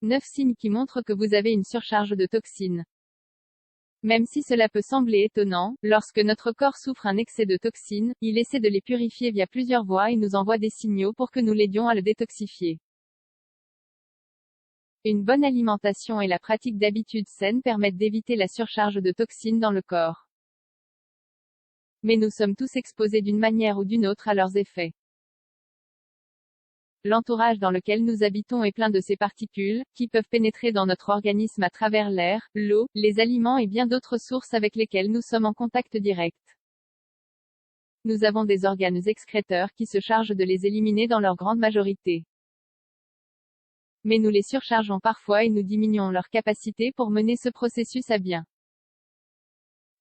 9 signes qui montrent que vous avez une surcharge de toxines. Même si cela peut sembler étonnant, lorsque notre corps souffre un excès de toxines, il essaie de les purifier via plusieurs voies et nous envoie des signaux pour que nous l'aidions à le détoxifier. Une bonne alimentation et la pratique d'habitudes saines permettent d'éviter la surcharge de toxines dans le corps. Mais nous sommes tous exposés d'une manière ou d'une autre à leurs effets. L'entourage dans lequel nous habitons est plein de ces particules, qui peuvent pénétrer dans notre organisme à travers l'air, l'eau, les aliments et bien d'autres sources avec lesquelles nous sommes en contact direct. Nous avons des organes excréteurs qui se chargent de les éliminer dans leur grande majorité. Mais nous les surchargeons parfois et nous diminuons leur capacité pour mener ce processus à bien.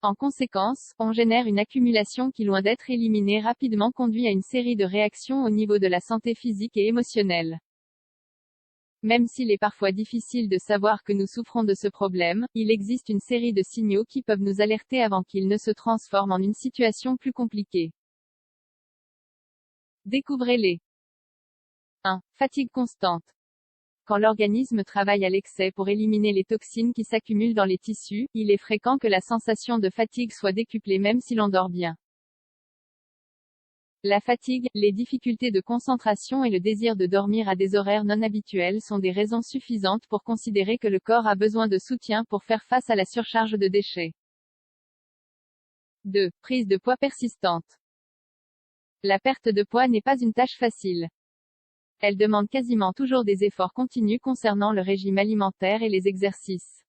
En conséquence, on génère une accumulation qui, loin d'être éliminée rapidement, conduit à une série de réactions au niveau de la santé physique et émotionnelle. Même s'il est parfois difficile de savoir que nous souffrons de ce problème, il existe une série de signaux qui peuvent nous alerter avant qu'il ne se transforme en une situation plus compliquée. Découvrez-les. 1. Fatigue constante. Quand l'organisme travaille à l'excès pour éliminer les toxines qui s'accumulent dans les tissus, il est fréquent que la sensation de fatigue soit décuplée même si l'on dort bien. La fatigue, les difficultés de concentration et le désir de dormir à des horaires non habituels sont des raisons suffisantes pour considérer que le corps a besoin de soutien pour faire face à la surcharge de déchets. 2. Prise de poids persistante. La perte de poids n'est pas une tâche facile. Elle demande quasiment toujours des efforts continus concernant le régime alimentaire et les exercices.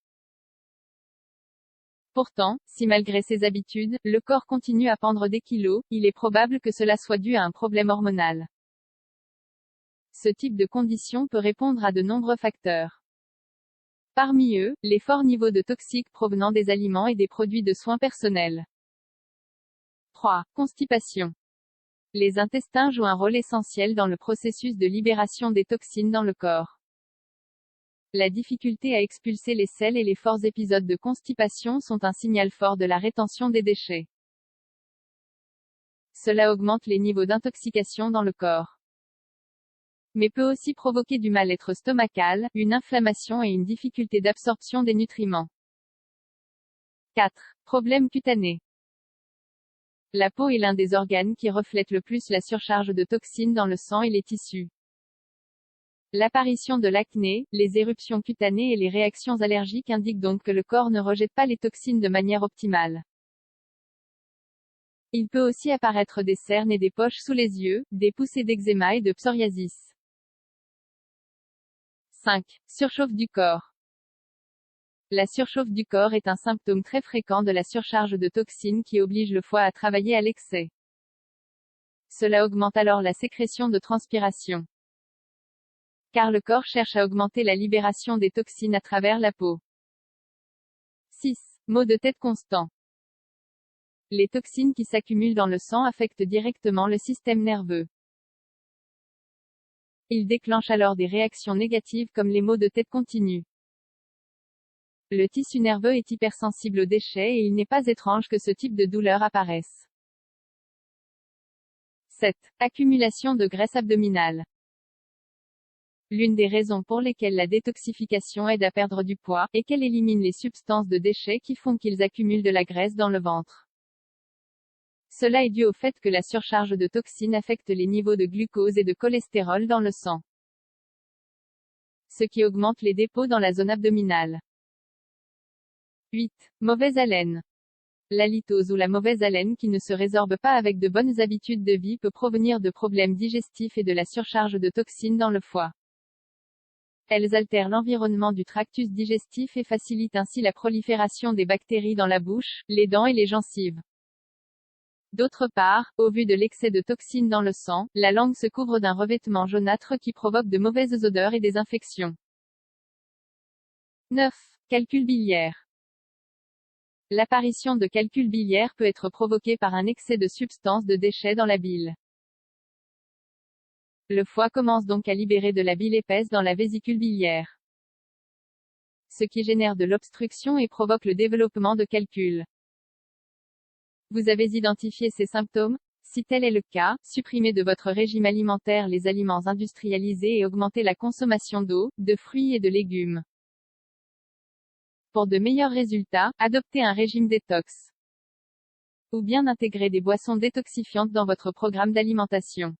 Pourtant, si malgré ses habitudes, le corps continue à prendre des kilos, il est probable que cela soit dû à un problème hormonal. Ce type de condition peut répondre à de nombreux facteurs. Parmi eux, les forts niveaux de toxiques provenant des aliments et des produits de soins personnels. 3. Constipation. Les intestins jouent un rôle essentiel dans le processus de libération des toxines dans le corps. La difficulté à expulser les selles et les forts épisodes de constipation sont un signal fort de la rétention des déchets. Cela augmente les niveaux d'intoxication dans le corps. Mais peut aussi provoquer du mal-être stomacal, une inflammation et une difficulté d'absorption des nutriments. 4. Problèmes cutanés. La peau est l'un des organes qui reflète le plus la surcharge de toxines dans le sang et les tissus. L'apparition de l'acné, les éruptions cutanées et les réactions allergiques indiquent donc que le corps ne rejette pas les toxines de manière optimale. Il peut aussi apparaître des cernes et des poches sous les yeux, des poussées d'eczéma et de psoriasis. 5. Surchauffe du corps. La surchauffe du corps est un symptôme très fréquent de la surcharge de toxines qui oblige le foie à travailler à l'excès. Cela augmente alors la sécrétion de transpiration. Car le corps cherche à augmenter la libération des toxines à travers la peau. 6. Maux de tête constants. Les toxines qui s'accumulent dans le sang affectent directement le système nerveux. Ils déclenchent alors des réactions négatives comme les maux de tête continus. Le tissu nerveux est hypersensible aux déchets et il n'est pas étrange que ce type de douleur apparaisse. 7. Accumulation de graisse abdominale. L'une des raisons pour lesquelles la détoxification aide à perdre du poids, est qu'elle élimine les substances de déchets qui font qu'ils accumulent de la graisse dans le ventre. Cela est dû au fait que la surcharge de toxines affecte les niveaux de glucose et de cholestérol dans le sang, ce qui augmente les dépôts dans la zone abdominale. 8. Mauvaise haleine. L'halitose ou la mauvaise haleine qui ne se résorbe pas avec de bonnes habitudes de vie peut provenir de problèmes digestifs et de la surcharge de toxines dans le foie. Elles altèrent l'environnement du tractus digestif et facilitent ainsi la prolifération des bactéries dans la bouche, les dents et les gencives. D'autre part, au vu de l'excès de toxines dans le sang, la langue se couvre d'un revêtement jaunâtre qui provoque de mauvaises odeurs et des infections. 9. Calcul biliaire. L'apparition de calcul biliaire peut être provoquée par un excès de substances de déchets dans la bile. Le foie commence donc à libérer de la bile épaisse dans la vésicule biliaire, ce qui génère de l'obstruction et provoque le développement de calculs. Vous avez identifié ces symptômes? Si tel est le cas, supprimez de votre régime alimentaire les aliments industrialisés et augmentez la consommation d'eau, de fruits et de légumes. Pour de meilleurs résultats, adoptez un régime détox. Ou bien intégrer des boissons détoxifiantes dans votre programme d'alimentation.